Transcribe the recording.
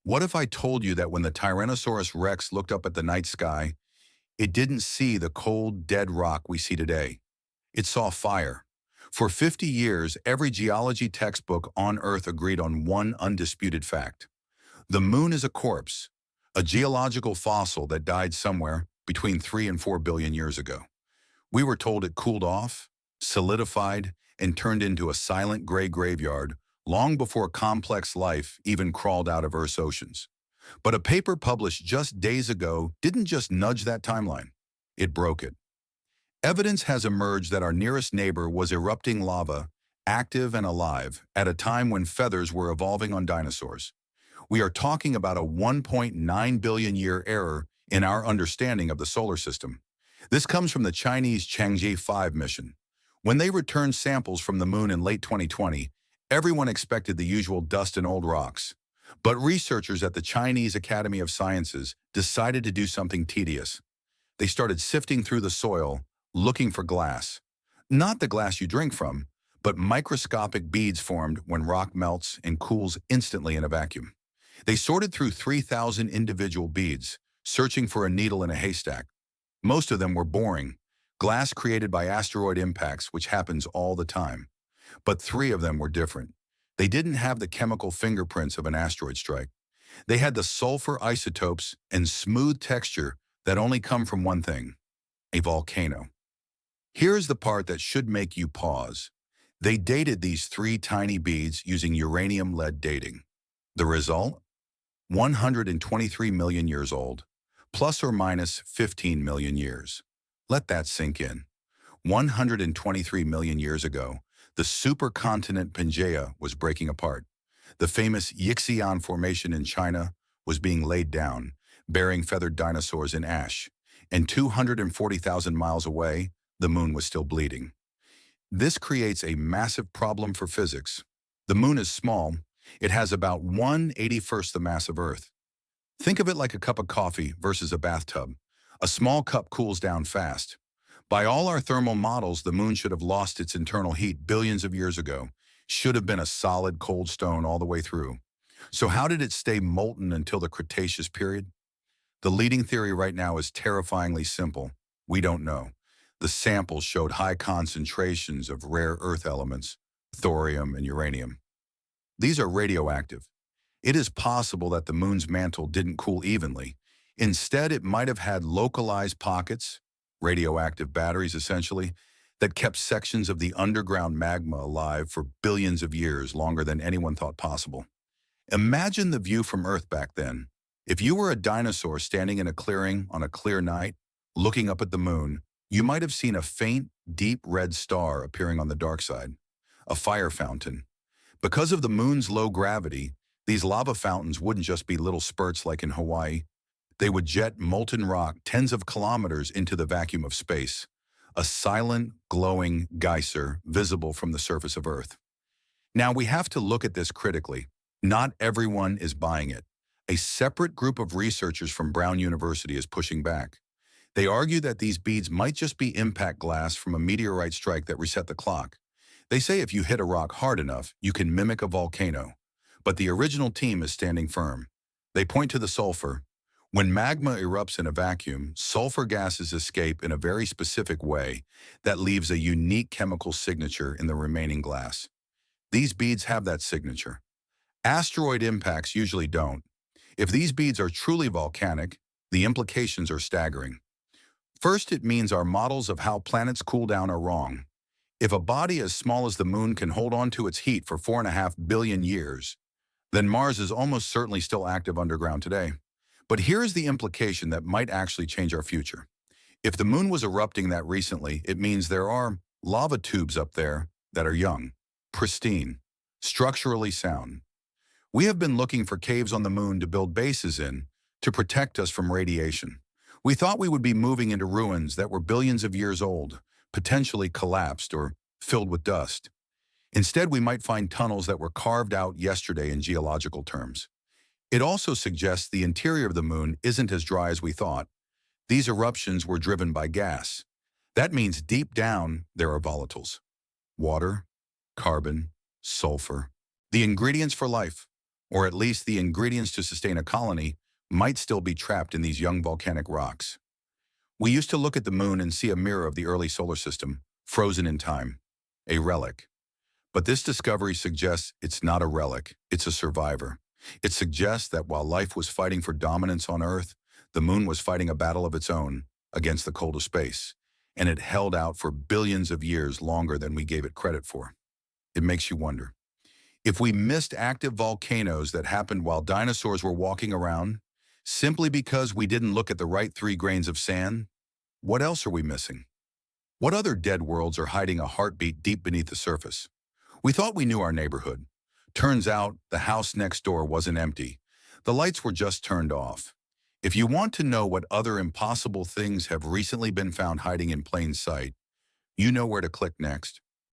What if I told you that when the Tyrannosaurus Rex looked up at the night sky, it didn't see the cold, dead rock we see today? It saw fire. For 50 years, every geology textbook on Earth agreed on one undisputed fact. The moon is a corpse, a geological fossil that died somewhere between 3 and 4 billion years ago. We were told it cooled off, solidified, and turned into a silent gray graveyard long before complex life even crawled out of Earth's oceans. But a paper published just days ago didn't just nudge that timeline. It broke it. Evidence has emerged that our nearest neighbor was erupting lava, active and alive, at a time when feathers were evolving on dinosaurs. We are talking about a 1.9 billion year error in our understanding of the solar system. This comes from the Chinese Chang'e 5 mission. When they returned samples from the moon in late 2020, everyone expected the usual dust and old rocks. But researchers at the Chinese Academy of Sciences decided to do something tedious. They started sifting through the soil, looking for glass. Not the glass you drink from, but microscopic beads formed when rock melts and cools instantly in a vacuum. They sorted through 3,000 individual beads, searching for a needle in a haystack. Most of them were boring, glass created by asteroid impacts, which happens all the time. But 3 of them were different. They didn't have the chemical fingerprints of an asteroid strike. They had the sulfur isotopes and smooth texture that only come from one thing: a volcano. Here's the part that should make you pause. They dated these 3 tiny beads using uranium-lead dating. The result? 123 million years old, plus or minus 15 million years. Let that sink in. 123 million years ago, the supercontinent Pangaea was breaking apart. The famous Yixian Formation in China was being laid down, burying feathered dinosaurs in ash. And 240,000 miles away, the moon was still bleeding. This creates a massive problem for physics. The moon is small. It has about 1/81st the mass of Earth. Think of it like a cup of coffee versus a bathtub. A small cup cools down fast. By all our thermal models, the moon should have lost its internal heat billions of years ago, should have been a solid cold stone all the way through. So how did it stay molten until the Cretaceous period? The leading theory right now is terrifyingly simple. We don't know. The samples showed high concentrations of rare earth elements, thorium and uranium. These are radioactive. It is possible that the moon's mantle didn't cool evenly. Instead, it might have had localized pockets, radioactive batteries essentially, that kept sections of the underground magma alive for billions of years, longer than anyone thought possible. Imagine the view from Earth back then. If you were a dinosaur standing in a clearing on a clear night, looking up at the moon, you might have seen a faint, deep red star appearing on the dark side, a fire fountain. Because of the moon's low gravity, these lava fountains wouldn't just be little spurts like in Hawaii. They would jet molten rock tens of kilometers into the vacuum of space, a silent, glowing geyser visible from the surface of Earth. Now, we have to look at this critically. Not everyone is buying it. A separate group of researchers from Brown University is pushing back. They argue that these beads might just be impact glass from a meteorite strike that reset the clock. They say if you hit a rock hard enough, you can mimic a volcano. But the original team is standing firm. They point to the sulfur. When magma erupts in a vacuum, sulfur gases escape in a very specific way that leaves a unique chemical signature in the remaining glass. These beads have that signature. Asteroid impacts usually don't. If these beads are truly volcanic, the implications are staggering. First, it means our models of how planets cool down are wrong. If a body as small as the moon can hold on to its heat for 4.5 billion years, then Mars is almost certainly still active underground today. But here's the implication that might actually change our future. If the moon was erupting that recently, it means there are lava tubes up there that are young, pristine, structurally sound. We have been looking for caves on the moon to build bases in to protect us from radiation. We thought we would be moving into ruins that were billions of years old, potentially collapsed or filled with dust. Instead, we might find tunnels that were carved out yesterday in geological terms. It also suggests the interior of the moon isn't as dry as we thought. These eruptions were driven by gas. That means deep down, there are volatiles. Water, carbon, sulfur. The ingredients for life. or at least the ingredients to sustain a colony, might still be trapped in these young volcanic rocks. We used to look at the moon and see a mirror of the early solar system, frozen in time, a relic. But this discovery suggests it's not a relic, it's a survivor. It suggests that while life was fighting for dominance on Earth, the moon was fighting a battle of its own against the cold of space, and it held out for billions of years longer than we gave it credit for. It makes you wonder, if we missed active volcanoes that happened while dinosaurs were walking around, simply because we didn't look at the right 3 grains of sand, what else are we missing? What other dead worlds are hiding a heartbeat deep beneath the surface? We thought we knew our neighborhood. Turns out the house next door wasn't empty. The lights were just turned off. If you want to know what other impossible things have recently been found hiding in plain sight, you know where to click next.